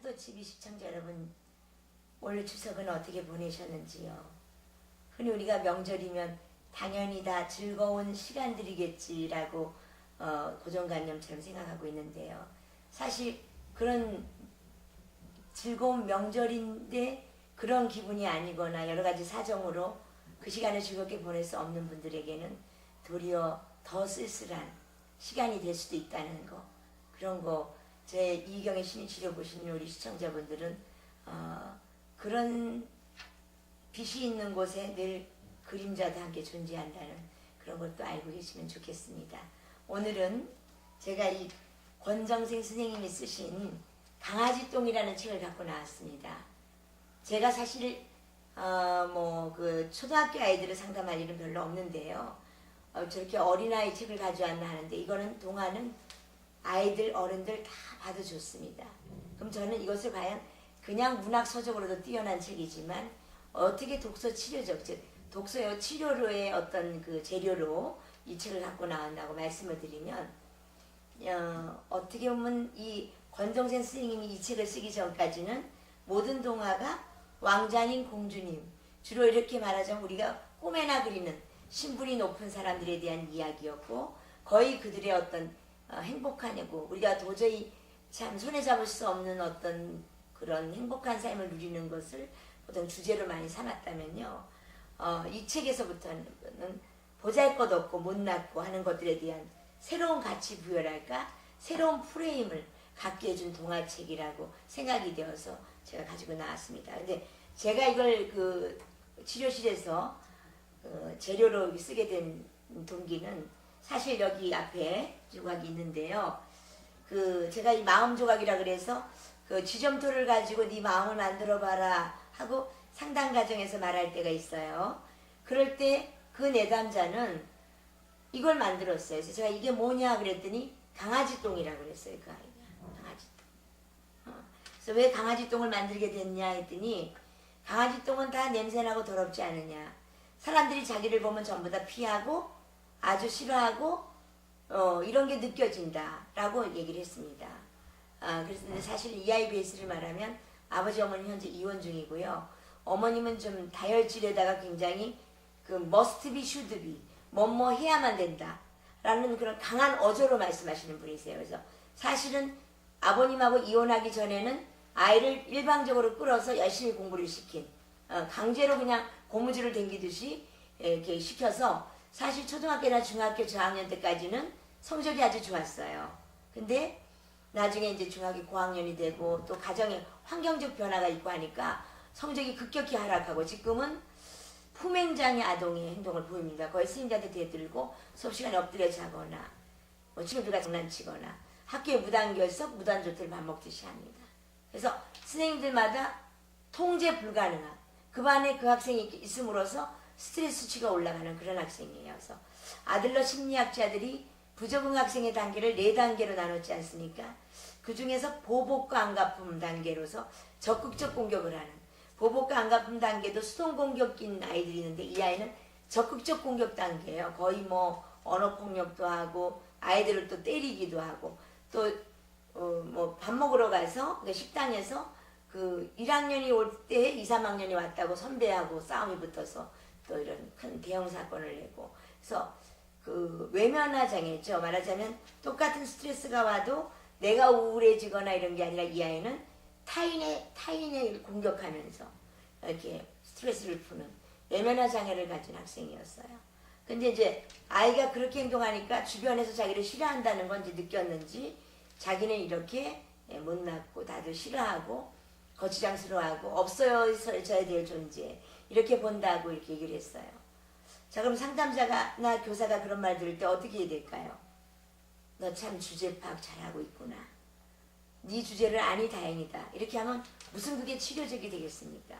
파도TV 시청자 여러분, 올 추석은 어떻게 보내셨는지요? 흔히 우리가 명절이면 당연히 다 즐거운 시간들이겠지라고 고정관념처럼 생각하고 있는데요. 사실 그런 즐거운 명절인데 그런 기분이 아니거나 여러 가지 사정으로 그 시간을 즐겁게 보낼 수 없는 분들에게는 도리어 더 쓸쓸한 시간이 될 수도 있다는 거, 그런 거 제 이경의 신의치료 보시는 우리 시청자분들은 그런 빛이 있는 곳에 늘 그림자도 함께 존재한다는 그런 것도 알고 계시면 좋겠습니다. 오늘은 제가 이 권정생 선생님이 쓰신 강아지똥이라는 책을 갖고 나왔습니다. 제가 사실 그 초등학교 아이들을 상담할 일은 별로 없는데요. 저렇게 어린아이 책을 가져왔나 하는데, 이거는 동화는 아이들 어른들 다 봐도 좋습니다. 그럼 저는 이것을 과연 그냥 문학 서적으로도 뛰어난 책이지만 어떻게 독서 치료적, 즉 독서 치료로의 어떤 그 재료로 이 책을 갖고 나왔다고 말씀을 드리면, 어떻게 보면 이 권정생 선생님이 이 책을 쓰기 전까지는 모든 동화가 왕자님, 공주님, 주로 이렇게 말하자면 우리가 꿈에나 그리는 신분이 높은 사람들에 대한 이야기였고, 거의 그들의 어떤 행복하냐고, 우리가 도저히 참 손에 잡을 수 없는 어떤 그런 행복한 삶을 누리는 것을 보통 주제로 많이 삼았다면요, 이 책에서부터는 보잘것없고 못났고 하는 것들에 대한 새로운 가치 부여랄까, 새로운 프레임을 갖게 해준 동화책이라고 생각이 되어서 제가 가지고 나왔습니다. 근데 제가 이걸 그 치료실에서 재료로 쓰게 된 동기는, 사실 여기 앞에 조각이 있는데요. 제가 이 마음 조각이라 그래서 그 지점토를 가지고 네 마음을 만들어 봐라 하고 상담 과정에서 말할 때가 있어요. 그럴 때 그 내담자는 이걸 만들었어요. 그래서 제가 이게 뭐냐 그랬더니 강아지똥이라고 그랬어요. 그 아이가 강아지똥. 그래서 왜 강아지똥을 만들게 됐냐 했더니, 강아지똥은 다 냄새나고 더럽지 않으냐, 사람들이 자기를 보면 전부 다 피하고 아주 싫어하고 이런 게 느껴진다 라고 얘기를 했습니다. 그래서 사실 이 아이 베이스를 말하면 아버지 어머니 현재 이혼 중이고요. 어머님은 좀 다혈질에다가 굉장히 그 must be, should be, 뭐뭐 해야만 된다 라는 그런 강한 어조로 말씀하시는 분이세요. 그래서 사실은 아버님하고 이혼하기 전에는 아이를 일방적으로 끌어서 열심히 공부를 시킨, 강제로 그냥 고무줄을 당기듯이 이렇게 시켜서, 사실 초등학교나 중학교 저학년 때까지는 성적이 아주 좋았어요. 근데 나중에 이제 중학교 고학년이 되고 또 가정에 환경적 변화가 있고 하니까 성적이 급격히 하락하고, 지금은 품행장애 아동의 행동을 보입니다. 거의 스님들한테 대들고 수업 시간에 엎드려 자거나 친구들과 장난치거나 학교에 무단결석, 무단조퇴를 밥 먹듯이 합니다. 그래서 선생님들마다 통제 불가능한, 그 반에 그 학생이 있음으로써 스트레스 수치가 올라가는 그런 학생이에요. 그래서 아들러 심리학자들이 부적응 학생의 단계를 4단계로 나눴지 않습니까? 그 중에서 보복과 안갚음 단계로서 적극적 공격을 하는, 보복과 안갚음 단계도 수동 공격인 아이들이 있는데, 이 아이는 적극적 공격 단계예요. 거의 뭐 언어폭력도 하고 아이들을 또 때리기도 하고, 또 뭐 밥 먹으러 가서 식당에서 그 1학년이 올 때 2, 3학년이 왔다고 선배하고 싸움이 붙어서 또 이런 큰 대형 사건을 내고, 그래서 그 외면화 장애죠. 말하자면 똑같은 스트레스가 와도 내가 우울해지거나 이런 게 아니라, 이 아이는 타인을 공격하면서 이렇게 스트레스를 푸는 외면화 장애를 가진 학생이었어요. 근데 이제 아이가 그렇게 행동하니까 주변에서 자기를 싫어한다는 건 이제 느꼈는지, 자기는 이렇게 못났고 다들 싫어하고 거추장스러워하고 없어져야 될 존재, 이렇게 본다고 이렇게 얘기를 했어요. 자, 그럼 상담자나 교사가 그런 말 들을 때 어떻게 해야 될까요? 너 참 주제 파악 잘하고 있구나, 네 주제를 아니 다행이다, 이렇게 하면 무슨 그게 치료적이 되겠습니까?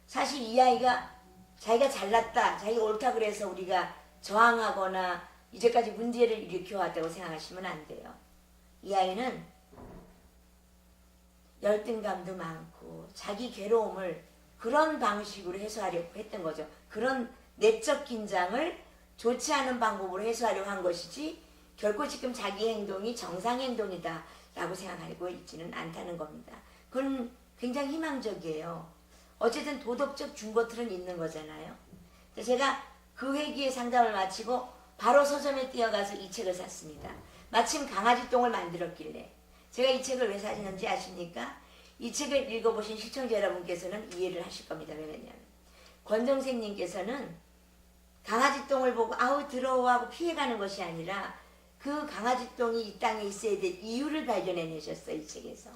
사실 이 아이가 자기가 잘났다, 자기가 옳다 그래서 우리가 저항하거나 이제까지 문제를 일으켜왔다고 생각하시면 안 돼요. 이 아이는 열등감도 많고 자기 괴로움을 그런 방식으로 해소하려고 했던 거죠. 그런 내적 긴장을 좋지 않은 방법으로 해소하려고 한 것이지, 결코 지금 자기 행동이 정상 행동이다 라고 생각하고 있지는 않다는 겁니다. 그건 굉장히 희망적이에요. 어쨌든 도덕적 중고틀은 있는 거잖아요. 제가 그 회기에 상담을 마치고 바로 서점에 뛰어가서 이 책을 샀습니다. 마침 강아지 똥을 만들었길래. 제가 이 책을 왜 샀는지 아십니까? 이 책을 읽어보신 시청자 여러분께서는 이해를 하실 겁니다. 왜냐면 권정생님께서는 강아지 똥을 보고 아우 더러워 하고 피해가는 것이 아니라 그 강아지 똥이 이 땅에 있어야 될 이유를 발견해내셨어요. 이 책에서.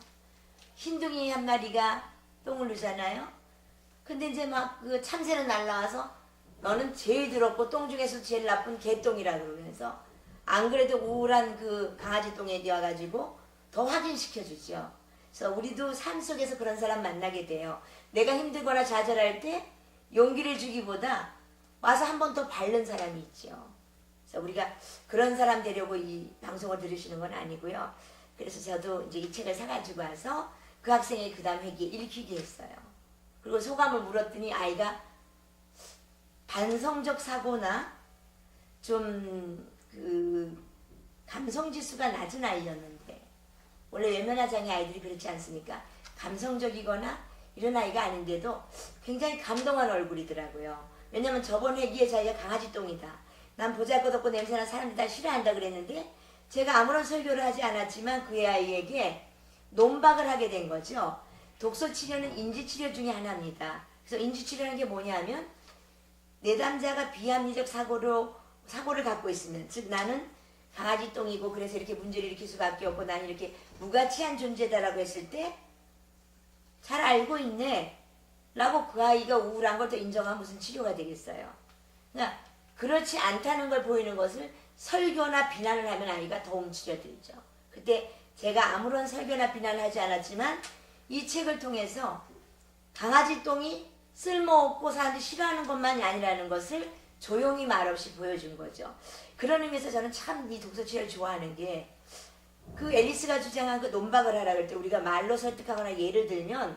흰둥이 한 마리가 똥을 누잖아요. 근데 이제 막 그 참새는 날라와서 너는 제일 더럽고 똥 중에서 제일 나쁜 개똥이라 그러면서 안 그래도 우울한 그 강아지 똥에 뛰어가지고 더 확인시켜주죠. 그래서 우리도 삶 속에서 그런 사람 만나게 돼요. 내가 힘들거나 좌절할 때 용기를 주기보다 와서 한 번 더 바른 사람이 있죠. 그래서 우리가 그런 사람 되려고 이 방송을 들으시는 건 아니고요. 그래서 저도 이제 이 책을 사가지고 와서 그 학생의 그 다음 회기에 읽히게 했어요. 그리고 소감을 물었더니 아이가 반성적 사고나 좀 그 감성지수가 낮은 아이였는데, 원래 외면화 장애 아이들이 그렇지 않습니까? 감성적이거나 이런 아이가 아닌데도 굉장히 감동한 얼굴이더라고요. 왜냐면 저번 회기에 자기가 강아지 똥이다, 난 보잘것없고 냄새나 사람들이 다 싫어한다 그랬는데 제가 아무런 설교를 하지 않았지만 그 아이에게 논박을 하게 된 거죠. 독서치료는 인지치료 중에 하나입니다. 그래서 인지치료라는 게 뭐냐면 내담자가 비합리적 사고를 갖고 있으면, 즉 나는 강아지 똥이고 그래서 이렇게 문제를 일으킬 수밖에 없고 나는 이렇게 무가치한 존재다라고 했을 때 잘 알고 있네 라고 그 아이가 우울한 걸 더 인정하면 무슨 치료가 되겠어요. 그러니까 그렇지 않다는 걸 보이는 것을 설교나 비난을 하면 아이가 더 움츠려들죠. 그때 제가 아무런 설교나 비난을 하지 않았지만 이 책을 통해서 강아지 똥이 쓸모없고 사람들이 싫어하는 것만이 아니라는 것을 조용히 말없이 보여준 거죠. 그런 의미에서 저는 참 이 독서치료를 좋아하는 게, 그 앨리스가 주장한 그 논박을 하라 그럴 때 우리가 말로 설득하거나 예를 들면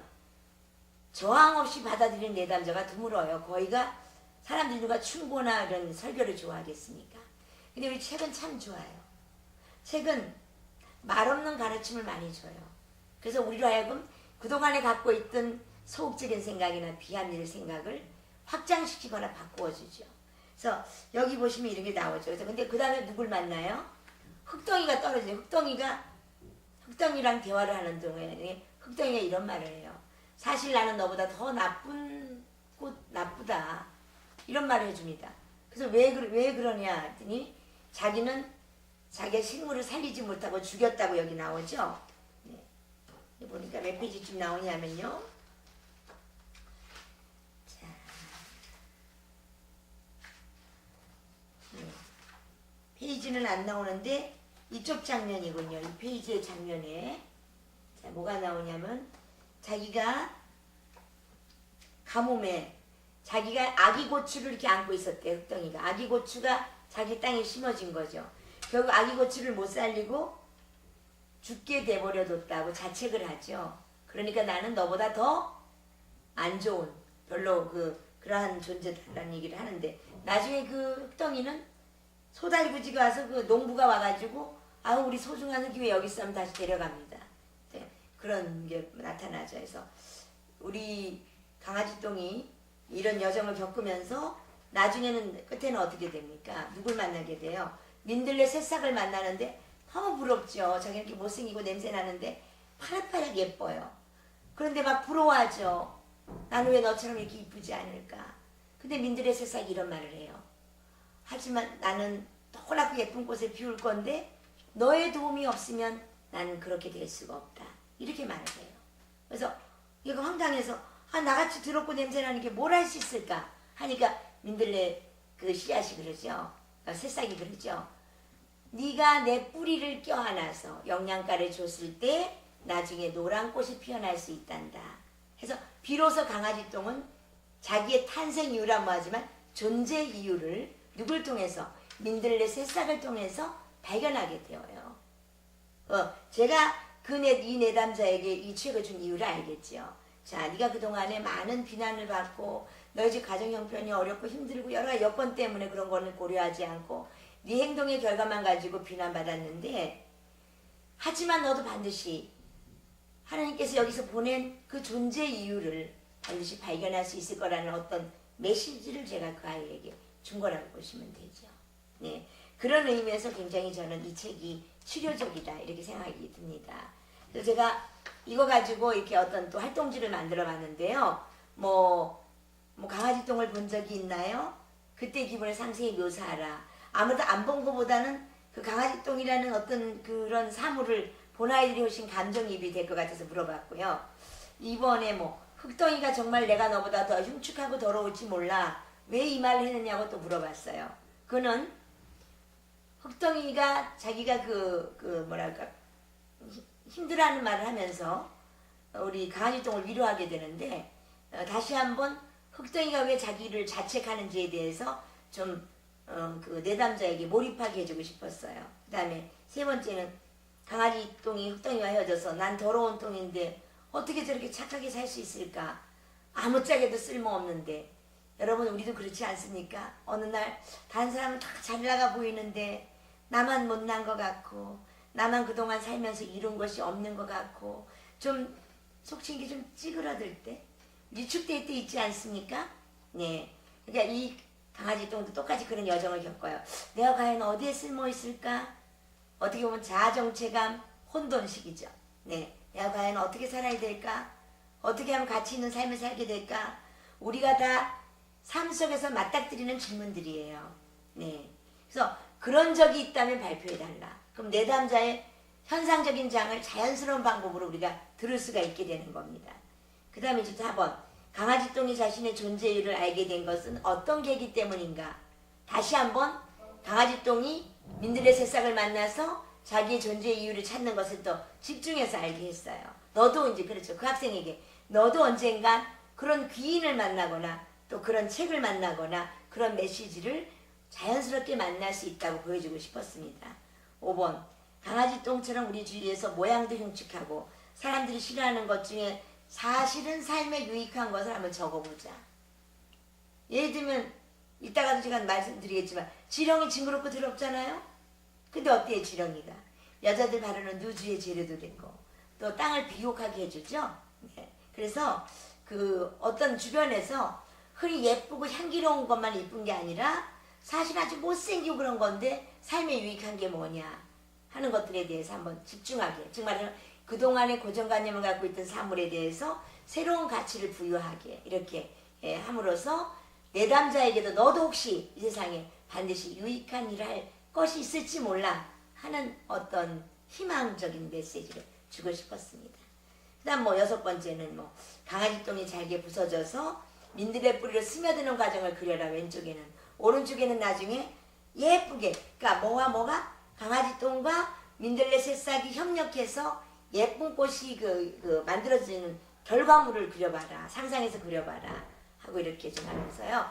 저항 없이 받아들이는 내담자가 드물어요. 거의가 사람들이 누가 충고나 이런 설교를 좋아하겠습니까? 근데 우리 책은 참 좋아요. 책은 말 없는 가르침을 많이 줘요. 그래서 우리로 하여금 그동안에 갖고 있던 소극적인 생각이나 비합리적 생각을 확장시키거나 바꾸어주죠. 그래서 여기 보시면 이런 게 나오죠. 그래서 근데 그 다음에 누굴 만나요? 흑덩이가 떨어져요. 흑덩이랑 대화를 하는 동안에 흑덩이가 이런 말을 해요. 사실 나는 너보다 더 나쁘다. 이런 말을 해줍니다. 그래서 왜 그러냐 했더니 자기는 자기의 식물을 살리지 못하고 죽였다고 여기 나오죠. 네. 보니까 몇 페이지쯤 나오냐면요. 자, 네. 페이지는 안 나오는데 이쪽 장면이군요. 이 페이지의 장면에 자, 뭐가 나오냐면 자기가 가뭄에 자기가 아기 고추를 이렇게 안고 있었대요. 흑덩이가 아기 고추가 자기 땅에 심어진 거죠. 결국 아기 고추를 못 살리고 죽게 돼버려뒀다고 자책을 하죠. 그러니까 나는 너보다 더 안 좋은 별로 그러한 존재다라는 얘기를 하는데, 나중에 그 흑덩이는 소달구지가 와서 그 농부가 와가지고 아우 우리 소중한 흙이 왜 여기 있으면 다시 데려갑니다. 네, 그런 게 나타나죠. 그래서 우리 강아지 똥이 이런 여정을 겪으면서 나중에는 끝에는 어떻게 됩니까? 누굴 만나게 돼요? 민들레 새싹을 만나는데 너무 부럽죠. 자기 이렇게 못생기고 냄새 나는데 파릇파릇 예뻐요. 그런데 막 부러워하죠. 나는 왜 너처럼 이렇게 이쁘지 않을까? 근데 민들레 새싹이 이런 말을 해요. 하지만 나는 노랗고 예쁜 꽃을 피울 건데 너의 도움이 없으면 나는 그렇게 될 수가 없다. 이렇게 말을 해요. 그래서 이거 황당해서 나같이 더럽고 냄새나는 게 뭘 할 수 있을까 하니까 민들레 그 씨앗이 그러죠. 새싹이 그러죠. 네가 내 뿌리를 껴안아서 영양가를 줬을 때 나중에 노란 꽃이 피어날 수 있단다. 해서 비로소 강아지 똥은 자기의 탄생 이유라 뭐하지만 존재 이유를 누굴 통해서? 민들레 새싹을 통해서 발견하게 되어요. 제가 이 내담자에게 이 책을 준 이유를 알겠지요. 자, 네가 그동안에 많은 비난을 받고 너희 집 가정 형편이 어렵고 힘들고 여러 여건 때문에 그런 거는 고려하지 않고 네 행동의 결과만 가지고 비난받았는데, 하지만 너도 반드시 하나님께서 여기서 보낸 그 존재 이유를 반드시 발견할 수 있을 거라는 어떤 메시지를 제가 그 아이에게 준 거라고 보시면 되죠. 네, 그런 의미에서 굉장히 저는 이 책이 치료적이다 이렇게 생각이 듭니다. 그래서 제가 이거 가지고 이렇게 어떤 또 활동지를 만들어 봤는데요. 뭐 강아지 똥을 본 적이 있나요? 그때 기분을 상세히 묘사하라. 아무도 안 본 것보다는 그 강아지 똥이라는 어떤 그런 사물을 본 아이들이 훨씬 감정이입이 될 것 같아서 물어봤고요. 이번에 뭐 흙덩이가 정말 내가 너보다 더 흉측하고 더러울지 몰라. 왜 이 말을 했느냐고 또 물어봤어요. 그는 흙덩이가 자기가 뭐랄까 힘들어하는 말을 하면서 우리 강아지 똥을 위로하게 되는데 다시 한번 흙덩이가 왜 자기를 자책하는지에 대해서 좀 그 내담자에게 몰입하게 해주고 싶었어요. 그 다음에 세 번째는 강아지 똥이 흙덩이와 헤어져서 난 더러운 똥인데 어떻게 저렇게 착하게 살 수 있을까? 아무짝에도 쓸모없는데. 여러분 우리도 그렇지 않습니까? 어느 날 다른 사람은 다 잘 나가 보이는데 나만 못난 것 같고 나만 그동안 살면서 이룬 것이 없는 것 같고 좀 속칭 게 좀 찌그러들 때 위축될 때 있지 않습니까? 네. 그러니까 이 강아지 똥도 똑같이 그런 여정을 겪어요. 내가 과연 어디에 쓸모 있을까? 어떻게 보면 자아정체감 혼돈식이죠. 네. 내가 과연 어떻게 살아야 될까? 어떻게 하면 가치 있는 삶을 살게 될까? 우리가 다 삶 속에서 맞닥뜨리는 질문들이에요. 네. 그래서 그런 적이 있다면 발표해달라. 그럼 내담자의 현상적인 장을 자연스러운 방법으로 우리가 들을 수가 있게 되는 겁니다. 그 다음에 이제 4번. 강아지 똥이 자신의 존재 이유를 알게 된 것은 어떤 계기 때문인가? 다시 한번 강아지 똥이 민들레 새싹을 만나서 자기의 존재 이유를 찾는 것을 더 집중해서 알게 했어요. 너도 이제 그렇죠. 그 학생에게 너도 언젠간 그런 귀인을 만나거나 또 그런 책을 만나거나 그런 메시지를 자연스럽게 만날 수 있다고 보여주고 싶었습니다. 5번. 강아지 똥처럼 우리 주위에서 모양도 흉측하고 사람들이 싫어하는 것 중에 사실은 삶에 유익한 것을 한번 적어보자. 예를 들면 이따가도 제가 말씀드리겠지만 지렁이 징그럽고 더럽잖아요. 근데 어때요 지렁이가? 여자들 바르는 누주의 재료도 되고 또 땅을 비옥하게 해주죠. 네. 그래서 그 어떤 주변에서 흔히 예쁘고 향기로운 것만 이쁜 게 아니라 사실 아주 못생기고 그런 건데 삶에 유익한 게 뭐냐 하는 것들에 대해서 한번 집중하게, 정말 그동안의 고정관념을 갖고 있던 사물에 대해서 새로운 가치를 부여하게 이렇게 함으로써 내담자에게도 너도 혹시 이 세상에 반드시 유익한 일을 할 것이 있을지 몰라 하는 어떤 희망적인 메시지를 주고 싶었습니다. 그 다음 6번째는 강아지 똥이 잘게 부서져서 민들레 뿌리로 스며드는 과정을 그려라. 왼쪽에는. 오른쪽에는 나중에 예쁘게, 그러니까 뭐가 강아지 똥과 민들레 새싹이 협력해서 예쁜 꽃이 만들어지는 결과물을 그려봐라. 상상해서 그려봐라. 하고 이렇게 좀 하면서요.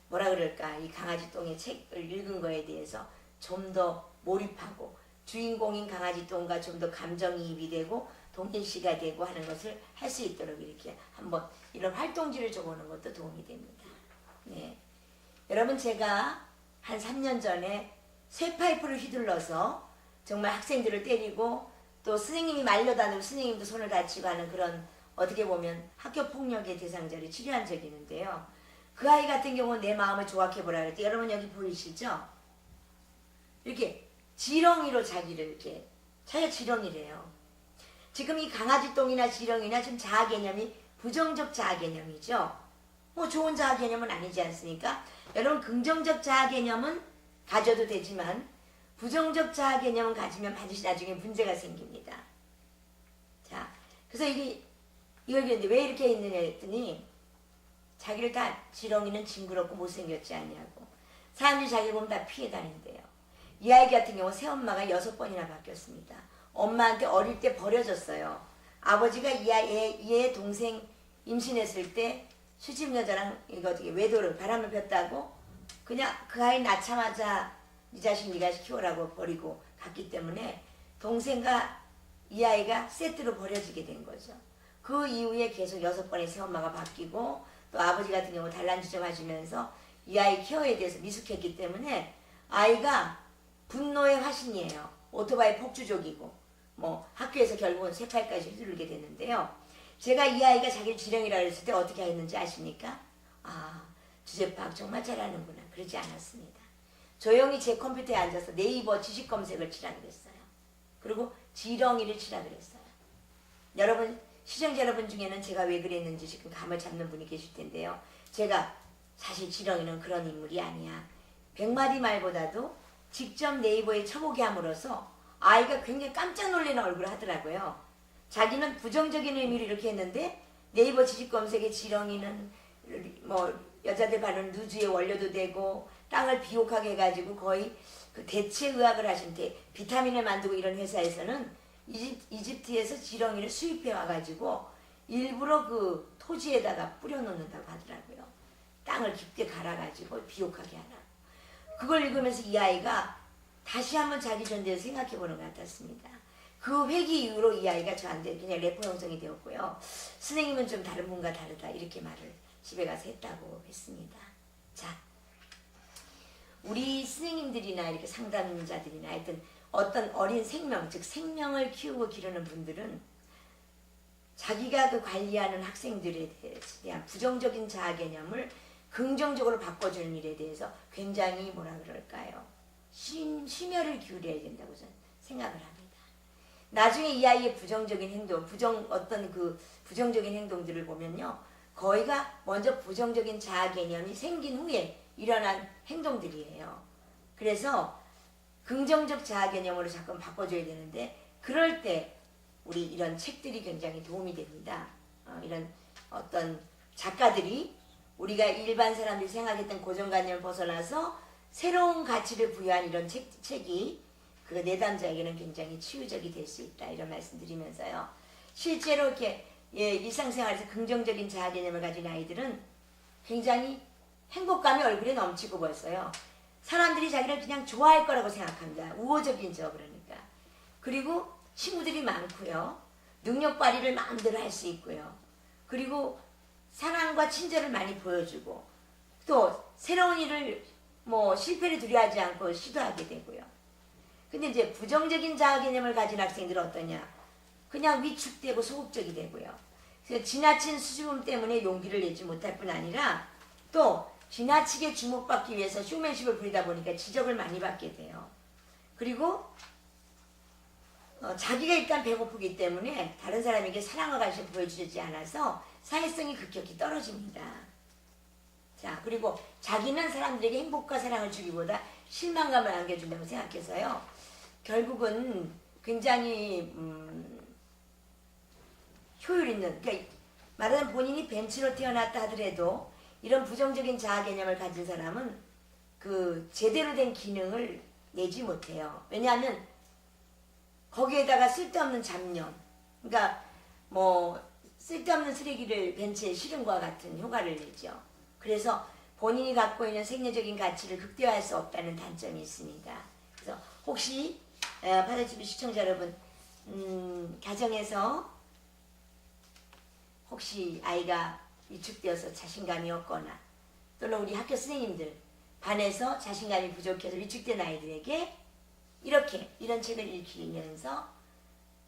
뭐라 그럴까. 이 강아지 똥의 책을 읽은 거에 대해서 좀 더 몰입하고 주인공인 강아지 똥과 좀 더 감정이입이 되고 동일시가 되고 하는 것을 할 수 있도록 이렇게 한번 이런 활동지를 적어놓은 것도 도움이 됩니다. 네. 여러분 제가 한 3년 전에 쇠파이프를 휘둘러서 정말 학생들을 때리고 또 선생님이 말려다니고 선생님도 손을 다치고 하는 그런 어떻게 보면 학교 폭력의 대상자를 치료한 적이 있는데요. 그 아이 같은 경우는 내 마음을 조각해보라 그랬더니 여러분 여기 보이시죠? 이렇게 지렁이로 자기를 이렇게 자기가 지렁이래요. 지금 이 강아지 똥이나 지렁이나 지금 자아 개념이 부정적 자아 개념이죠. 좋은 자아 개념은 아니지 않습니까? 여러분 긍정적 자아 개념은 가져도 되지만 부정적 자아 개념은 가지면 반드시 나중에 문제가 생깁니다. 자, 그래서 이걸 그랬는데 왜 이렇게 있느냐 했더니 자기를 다 지렁이는 징그럽고 못생겼지 않냐고 사람들이 자기를 보면 다 피해 다닌대요. 이 아이 같은 경우 새엄마가 6번이나 바뀌었습니다. 엄마한테 어릴 때 버려졌어요. 아버지가 이 아이의 동생 임신했을 때 수집 여자랑 이거 어떻게 외도를 바람을 폈다고 그냥 그 아이 낳자마자 이 자식 네가 키우라고 버리고 갔기 때문에 동생과 이 아이가 세트로 버려지게 된 거죠. 그 이후에 계속 6번의 새엄마가 바뀌고 또 아버지 같은 경우 단란주정하시면서 이 아이 케어에 대해서 미숙했기 때문에 아이가 분노의 화신이에요. 오토바이 폭주족이고 뭐 학교에서 결국은 쇠팔까지 휘두르게 되는데요. 제가 이 아이가 자기를 지렁이라고 했을 때 어떻게 했는지 아십니까? 아, 주제 파악 정말 잘하는구나. 그러지 않았습니다. 조용히 제 컴퓨터에 앉아서 네이버 지식 검색을 치라 그랬어요. 그리고 지렁이를 치라 그랬어요. 여러분, 시청자 여러분 중에는 제가 왜 그랬는지 지금 감을 잡는 분이 계실 텐데요. 제가 사실 지렁이는 그런 인물이 아니야. 100마디 말보다도 직접 네이버에 쳐보게 함으로써 아이가 굉장히 깜짝 놀라는 얼굴을 하더라고요. 자기는 부정적인 의미로 이렇게 했는데 네이버 지식 검색에 지렁이는 뭐 여자들 바르는 누주의 원료도 되고 땅을 비옥하게 해가지고 거의 그 대체 의학을 하신데 비타민을 만들고 이런 회사에서는 이집트에서 지렁이를 수입해 와가지고 일부러 그 토지에다가 뿌려놓는다고 하더라고요. 땅을 깊게 갈아가지고 비옥하게 하라. 그걸 읽으면서 이 아이가 다시 한번 자기 존재를 생각해보는 것 같았습니다. 그 회기 이후로 이 아이가 저한테 그냥 래퍼 형성이 되었고요. 선생님은 좀 다른 분과 다르다 이렇게 말을 집에 가서 했다고 했습니다. 자, 우리 선생님들이나 이렇게 상담자들이나 하여튼 어떤 어린 생명, 즉 생명을 키우고 기르는 분들은 자기가 그 관리하는 학생들에 대한 부정적인 자아 개념을 긍정적으로 바꿔주는 일에 대해서 굉장히 뭐라 그럴까요? 심혈을 기울여야 된다고 저는 생각을 합니다. 나중에 이 아이의 부정적인 행동, 어떤 그 부정적인 행동들을 보면요. 거의가 먼저 부정적인 자아 개념이 생긴 후에 일어난 행동들이에요. 그래서 긍정적 자아 개념으로 자꾸 바꿔줘야 되는데 그럴 때 우리 이런 책들이 굉장히 도움이 됩니다. 이런 어떤 작가들이 우리가 일반 사람들이 생각했던 고정관념을 벗어나서 새로운 가치를 부여한 이런 책이 그 내담자에게는 굉장히 치유적이 될 수 있다 이런 말씀드리면서요. 실제로 이렇게 일상생활에서 긍정적인 자아 개념을 가진 아이들은 굉장히 행복감이 얼굴에 넘치고 벌써요. 사람들이 자기를 그냥 좋아할 거라고 생각합니다. 우호적인 저 그러니까. 그리고 친구들이 많고요. 능력 발휘를 마음대로 할 수 있고요. 그리고 사랑과 친절을 많이 보여주고 또 새로운 일을 뭐 실패를 두려워하지 않고 시도하게 되고요. 근데 이제 부정적인 자아 개념을 가진 학생들은 어떠냐? 그냥 위축되고 소극적이 되고요. 그래서 지나친 수줍음 때문에 용기를 내지 못할 뿐 아니라 또 지나치게 주목받기 위해서 쇼맨십을 부리다 보니까 지적을 많이 받게 돼요. 그리고 자기가 일단 배고프기 때문에 다른 사람에게 사랑과 관심을 보여주지 않아서 사회성이 급격히 떨어집니다. 자, 그리고 자기는 사람들에게 행복과 사랑을 주기보다 실망감을 안겨준다고 생각해서요. 결국은 굉장히 효율 있는, 그러니까 말하자면 본인이 벤치로 태어났다 하더라도 이런 부정적인 자아 개념을 가진 사람은 그 제대로 된 기능을 내지 못해요. 왜냐하면 거기에다가 쓸데없는 잡념, 그러니까 뭐 쓸데없는 쓰레기를 벤치에 실은 것과 같은 효과를 내죠. 그래서 본인이 갖고 있는 생리적인 가치를 극대화할 수 없다는 단점이 있습니다. 그래서 혹시 파더TV 시청자 여러분, 가정에서 혹시 아이가 위축되어서 자신감이 없거나 또는 우리 학교 선생님들 반에서 자신감이 부족해서 위축된 아이들에게 이런 책을 읽히면서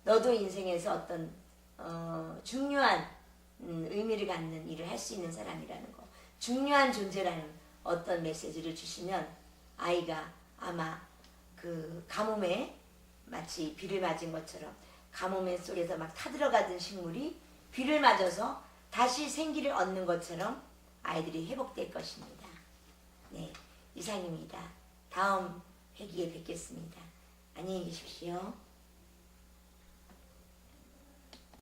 너도 인생에서 어떤 중요한 의미를 갖는 일을 할 수 있는 사람이라는 거, 중요한 존재라는 어떤 메시지를 주시면 아이가 아마 그 가뭄에 마치 비를 맞은 것처럼 가뭄에 속에서 막 타들어가던 식물이 비를 맞아서 다시 생기를 얻는 것처럼 아이들이 회복될 것입니다. 네, 이상입니다. 다음 회기에 뵙겠습니다. 안녕히 계십시오.